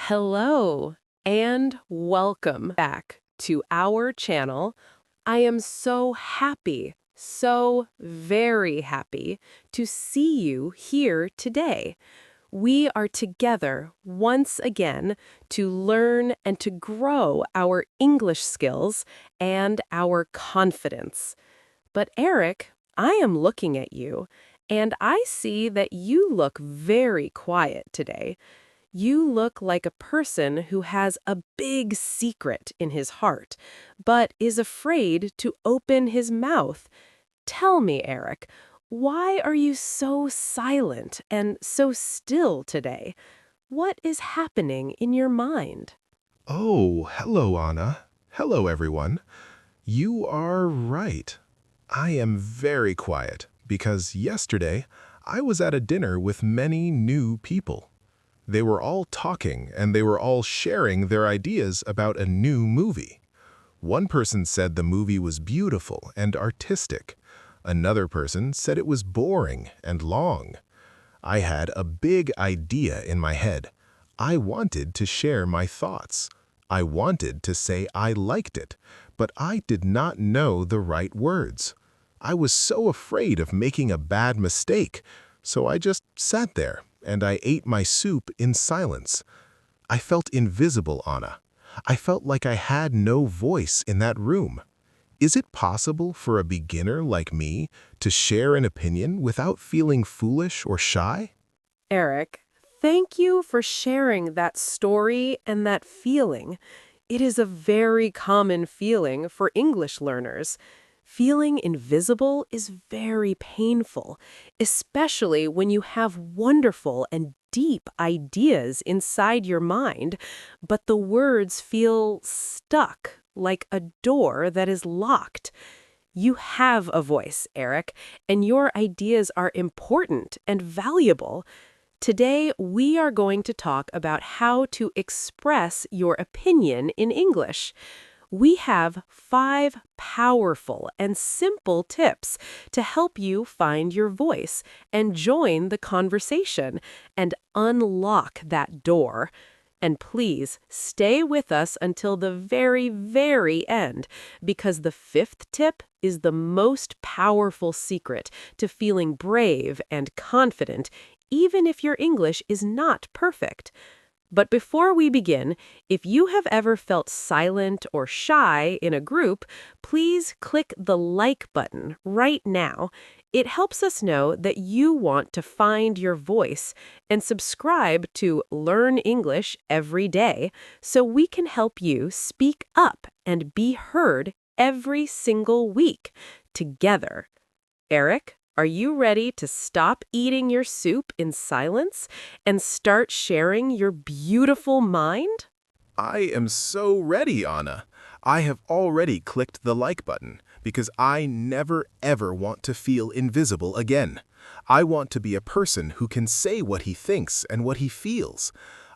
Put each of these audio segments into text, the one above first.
Hello and welcome back to our channel. I am so happy, so very happy to see you here today. We are together once again to learn and to grow our English skills and our confidence. But Eric, I am looking at you, and I see that you look very quiet today. You look like a person who has a big secret in his heart, but is afraid to open his mouth. Tell me, Eric, why are you so silent and so still today? What is happening in your mind? Oh, hello, Anna. Hello, everyone. You are right. I am very quiet because yesterday I was at a dinner with many new people. They were all talking and they were all sharing their ideas about a new movie. One person said the movie was beautiful and artistic. Another person said it was boring and long. I had a big idea in my head. I wanted to share my thoughts. I wanted to say I liked it, but I did not know the right words. I was so afraid of making a bad mistake, so I just sat there and I ate my soup in silence. I felt invisible, Anna. I felt like I had no voice in that room. Is it possible for a beginner like me to share an opinion without feeling foolish or shy? Eric, thank you for sharing that story and that feeling. It is a very common feeling for English learners. Feeling invisible is very painful, especially when you have wonderful and deep ideas inside your mind, but the words feel stuck, like a door that is locked. You have a voice, Eric, and your ideas are important and valuable. Today, we are going to talk about how to express your opinion in English. We have 5 powerful and simple tips to help you find your voice and join the conversation and unlock that door. And please stay with us until the very, very end, because the 5th tip is the most powerful secret to feeling brave and confident, even if your English is not perfect. But before we begin, if you have ever felt silent or shy in a group, please click the like button right now. It helps us know that you want to find your voice, and subscribe to Learn English every day so we can help you speak up and be heard every single week together. Eric, are you ready to stop eating your soup in silence and start sharing your beautiful mind? I am so ready, Anna. I have already clicked the like button because I never ever want to feel invisible again. I want to be a person who can say what he thinks and what he feels.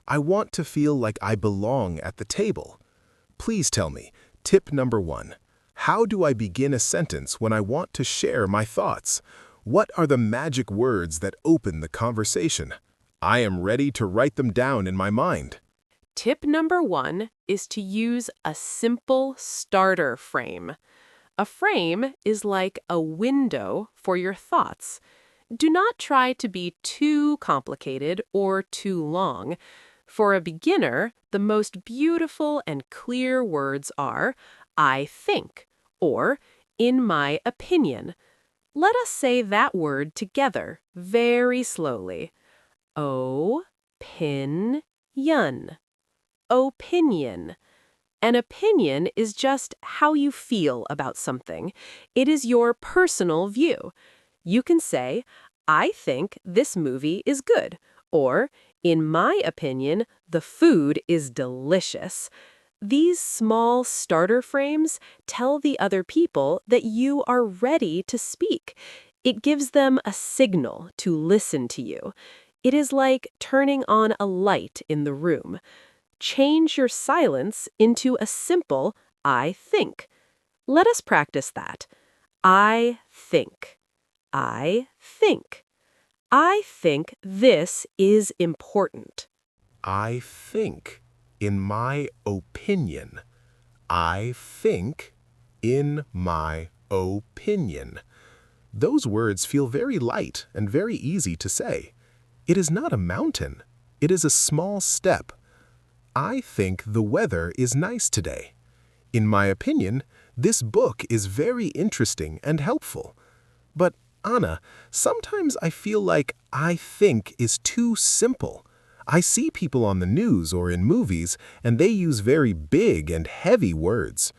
I want to feel like I belong at the table. Please tell me, tip number 1. How do I begin a sentence when I want to share my thoughts? What are the magic words that open the conversation? I am ready to write them down in my mind. Tip number 1 is to use a simple starter frame. A frame is like a window for your thoughts. Do not try to be too complicated or too long. For a beginner, the most beautiful and clear words are, I think, or in my opinion. Let us say that word together, very slowly. O-pin-yun. Opinion. An opinion is just how you feel about something. It is your personal view. You can say, I think this movie is good, or, in my opinion, the food is delicious. These small starter frames tell the other people that you are ready to speak. It gives them a signal to listen to you. It is like turning on a light in the room. Change your silence into a simple I think. Let us practice that. I think. I think. I think this is important. I think, in my opinion. I think, in my opinion. Those words feel very light and very easy to say. It is not a mountain. It is a small step. I think the weather is nice today. In my opinion, this book is very interesting and helpful. But, Anna, sometimes I feel like I think is too simple. I see people on the news or in movies, and they use very big and heavy words.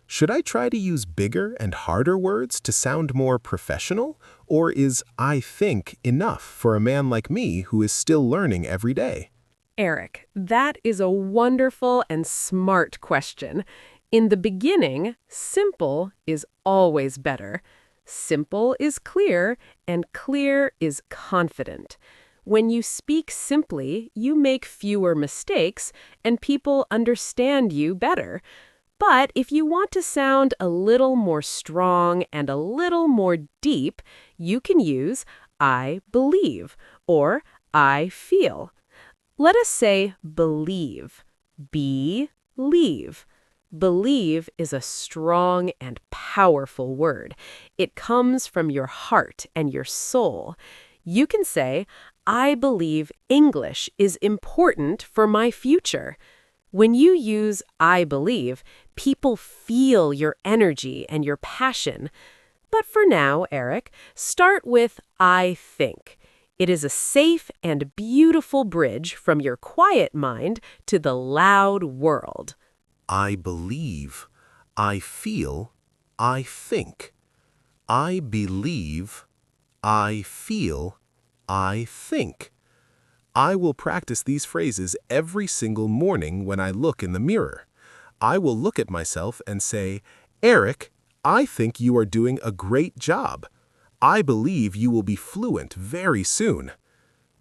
Should I try to use bigger and harder words to sound more professional? Or is I think enough for a man like me who is still learning every day? Eric, that is a wonderful and smart question. In the beginning, simple is always better. Simple is clear, and clear is confident. When you speak simply, you make fewer mistakes, and people understand you better. But if you want to sound a little more strong and a little more deep, you can use I believe or I feel. Let us say believe. Believe. Believe is a strong and powerful word. It comes from your heart and your soul. You can say, I believe English is important for my future. When you use I believe, people feel your energy and your passion. But for now, Eric, start with I think. It is a safe and beautiful bridge from your quiet mind to the loud world. I believe. I feel. I think. I believe. I feel. I think. I will practice these phrases every single morning when I look in the mirror. I will look at myself and say, Eric, I think you are doing a great job. I believe you will be fluent very soon.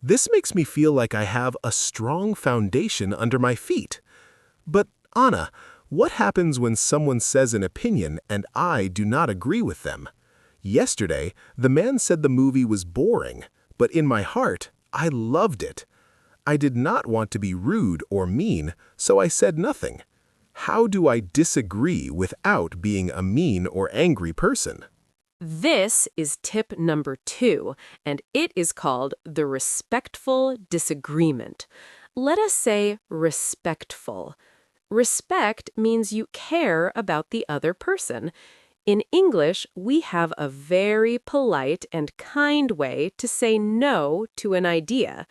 This makes me feel like I have a strong foundation under my feet. But, Anna, what happens when someone says an opinion and I do not agree with them? Yesterday, the man said the movie was boring, but in my heart, I loved it. I did not want to be rude or mean, so I said nothing. How do I disagree without being a mean or angry person? This is tip number 2, and it is called the respectful disagreement. Let us say respectful. Respect means you care about the other person. In English, we have a very polite and kind way to say no to an idea.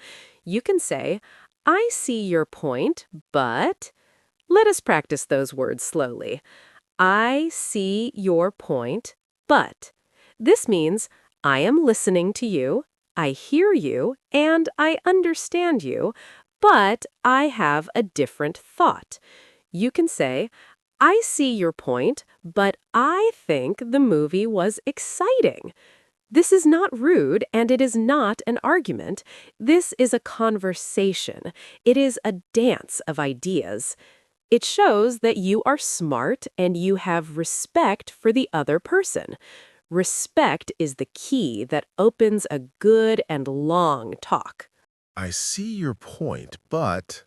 You can say, I see your point, but... Let us practice those words slowly. I see your point, but... This means I am listening to you, I hear you, and I understand you, but I have a different thought. You can say, I see your point, but I think the movie was exciting. This is not rude and it is not an argument. This is a conversation. It is a dance of ideas. It shows that you are smart and you have respect for the other person. Respect is the key that opens a good and long talk. I see your point, but...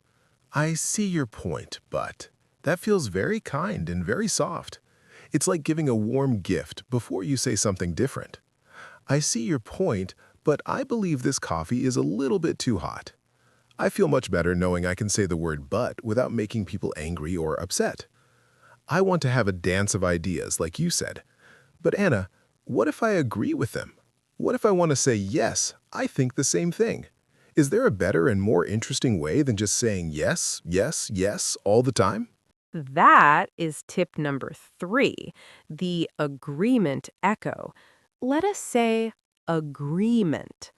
I see your point, but... That feels very kind and very soft. It's like giving a warm gift before you say something different. I see your point, but I believe this coffee is a little bit too hot. I feel much better knowing I can say the word but without making people angry or upset. I want to have a dance of ideas, like you said. But Anna, what if I agree with them? What if I want to say, yes, I think the same thing? Is there a better and more interesting way than just saying yes, yes, yes all the time? That is tip number 3, the agreement echo. Let us say agreement.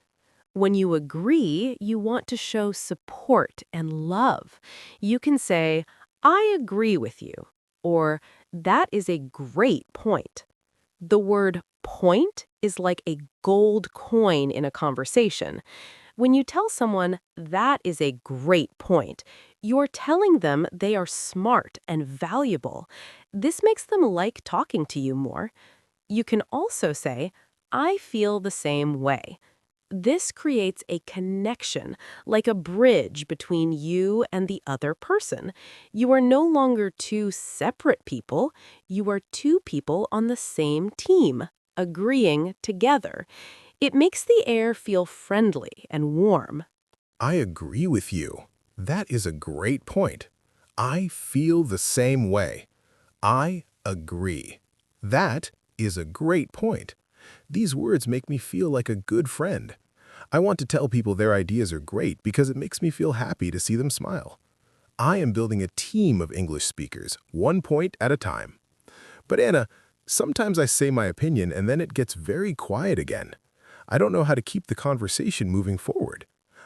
When you agree, you want to show support and love. You can say, I agree with you, or that is a great point. The word point is like a gold coin in a conversation. When you tell someone that is a great point, you're telling them they are smart and valuable. This makes them like talking to you more. You can also say, I feel the same way. This creates a connection, like a bridge between you and the other person. You are no longer two separate people, you are two people on the same team, agreeing together. It makes the air feel friendly and warm. I agree with you. That is a great point. I feel the same way. I agree. That is a great point. These words make me feel like a good friend. I want to tell people their ideas are great because it makes me feel happy to see them smile. I am building a team of English speakers, one point at a time. But Anna, sometimes I say my opinion and then it gets very quiet again. I don't know how to keep the conversation moving forward.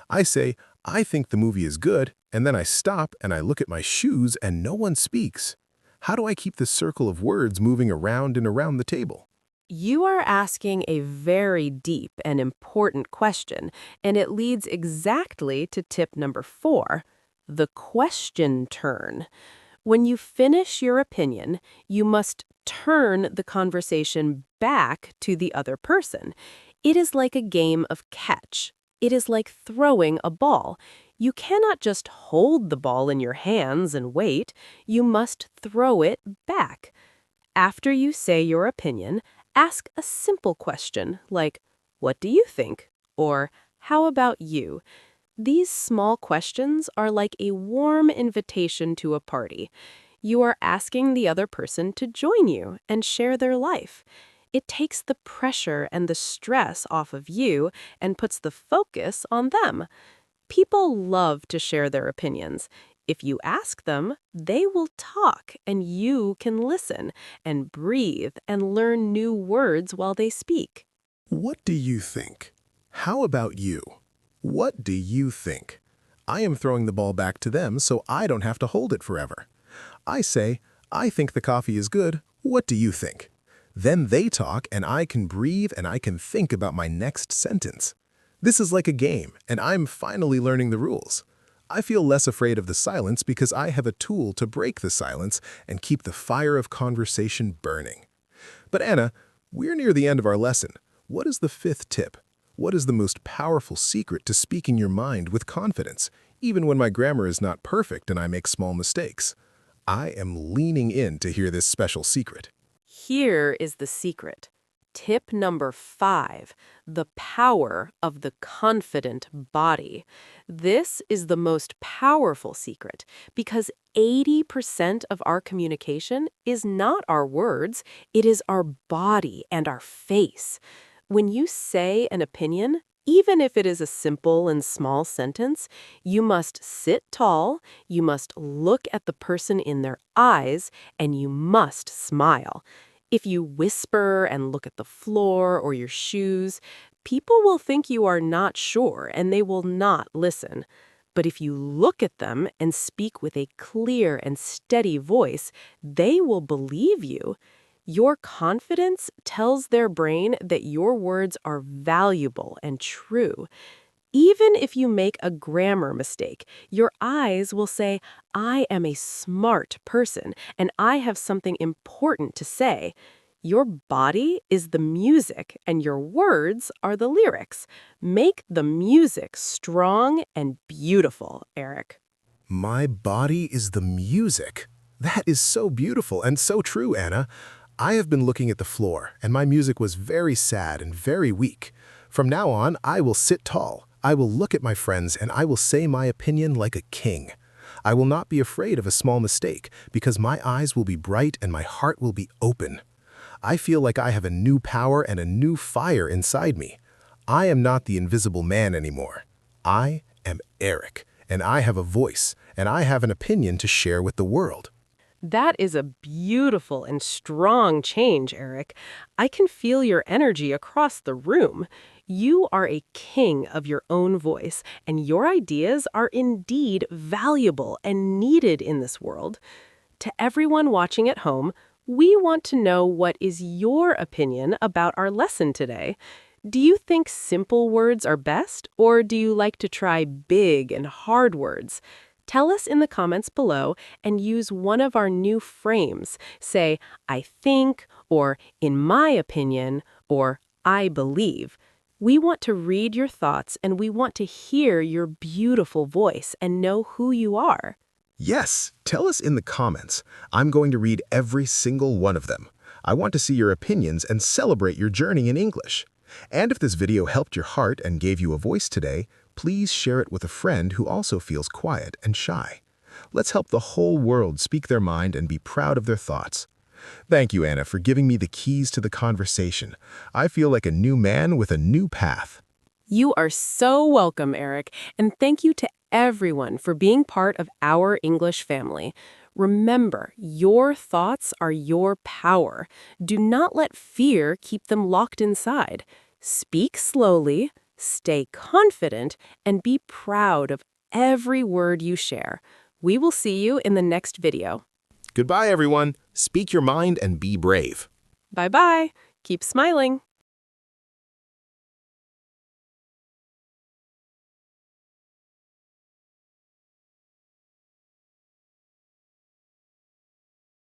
I say, I think the movie is good, and then I stop and I look at my shoes and no one speaks. How do I keep the circle of words moving around and around the table? You are asking a very deep and important question, and it leads exactly to tip number 4, the question turn. When you finish your opinion, you must turn the conversation back to the other person. It is like a game of catch. It is like throwing a ball. You cannot just hold the ball in your hands and wait. You must throw it back. After you say your opinion, ask a simple question like, "What do you think?" or "How about you?" These small questions are like a warm invitation to a party. You are asking the other person to join you and share their life. It takes the pressure and the stress off of you and puts the focus on them. People love to share their opinions. If you ask them, they will talk and you can listen and breathe and learn new words while they speak. What do you think? How about you? What do you think? I am throwing the ball back to them so I don't have to hold it forever. I say, I think the coffee is good. What do you think? Then they talk and I can breathe and I can think about my next sentence. This is like a game and I'm finally learning the rules. I feel less afraid of the silence because I have a tool to break the silence and keep the fire of conversation burning. But Anna, we're near the end of our lesson. What is the 5th tip? What is the most powerful secret to speaking your mind with confidence, even when my grammar is not perfect and I make small mistakes? I am leaning in to hear this special secret. Here is the secret. Tip number 5, the power of the confident body. This is the most powerful secret because 80% of our communication is not our words, it is our body and our face. When you say an opinion, even if it is a simple and small sentence, you must sit tall, you must look at the person in their eyes, and you must smile. If you whisper and look at the floor or your shoes, people will think you are not sure and they will not listen. But if you look at them and speak with a clear and steady voice, they will believe you. Your confidence tells their brain that your words are valuable and true. Even if you make a grammar mistake, your eyes will say, "I am a smart person and I have something important to say." Your body is the music and your words are the lyrics. Make the music strong and beautiful, Eric. My body is the music. That is so beautiful and so true, Anna. I have been looking at the floor, and my music was very sad and very weak. From now on, I will sit tall. I will look at my friends, and I will say my opinion like a king. I will not be afraid of a small mistake, because my eyes will be bright and my heart will be open. I feel like I have a new power and a new fire inside me. I am not the invisible man anymore. I am Eric, and I have a voice, and I have an opinion to share with the world. That is a beautiful and strong change, Eric. I can feel your energy across the room. You are a king of your own voice, and your ideas are indeed valuable and needed in this world. To everyone watching at home, we want to know what is your opinion about our lesson today. Do you think simple words are best, or do you like to try big and hard words? Tell us in the comments below and use one of our new frames. Say, "I think," or "in my opinion," or "I believe." We want to read your thoughts and we want to hear your beautiful voice and know who you are. Yes, tell us in the comments. I'm going to read every single one of them. I want to see your opinions and celebrate your journey in English. And if this video helped your heart and gave you a voice today, please share it with a friend who also feels quiet and shy. Let's help the whole world speak their mind and be proud of their thoughts. Thank you, Anna, for giving me the keys to the conversation. I feel like a new man with a new path. You are so welcome, Eric, and thank you to everyone for being part of our English family. Remember, your thoughts are your power. Do not let fear keep them locked inside. Speak slowly, stay confident, and be proud of every word you share. We will see you in the next video. Goodbye, everyone. Speak your mind and be brave. Bye-bye. Keep smiling.